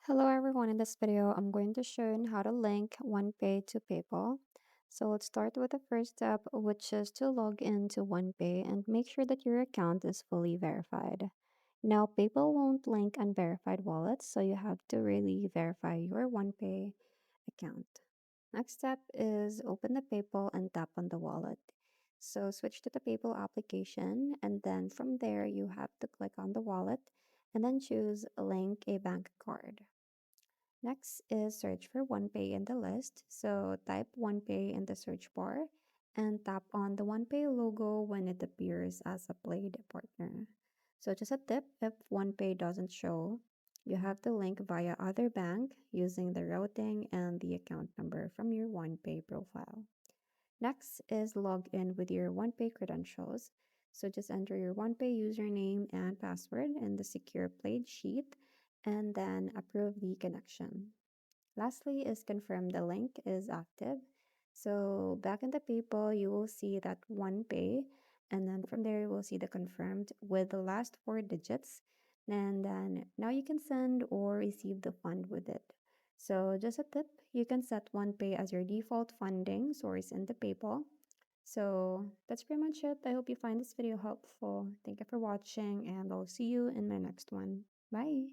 Hello everyone, in this video I'm going to show you how to link OnePay to PayPal. So let's start with the first step, which is to log into OnePay and make sure that your account is fully verified. Now PayPal won't link unverified wallets, so you have to really verify your OnePay account. Next step is open the PayPal and tap on the wallet. So switch to the PayPal application, and then from there you have to click on the wallet and then choose link a bank card. Next is search for OnePay in the list. So type OnePay in the search bar and tap on the OnePay logo when it appears as a played partner. So just a tip, if OnePay doesn't show, you have to link via other bank using the routing and the account number from your OnePay profile. Next is log in with your OnePay credentials. So just enter your OnePay username and password in the secure played sheet and then approve the connection. Lastly is confirm the link is active. So back in the PayPal, you will see that OnePay, and then from there you will see the confirmed with the last four digits. And then now you can send or receive the fund with it. So just a tip, you can set OnePay as your default funding source in the PayPal. So that's pretty much it. I hope you find this video helpful. Thank you for watching, and I'll see you in my next one. Bye.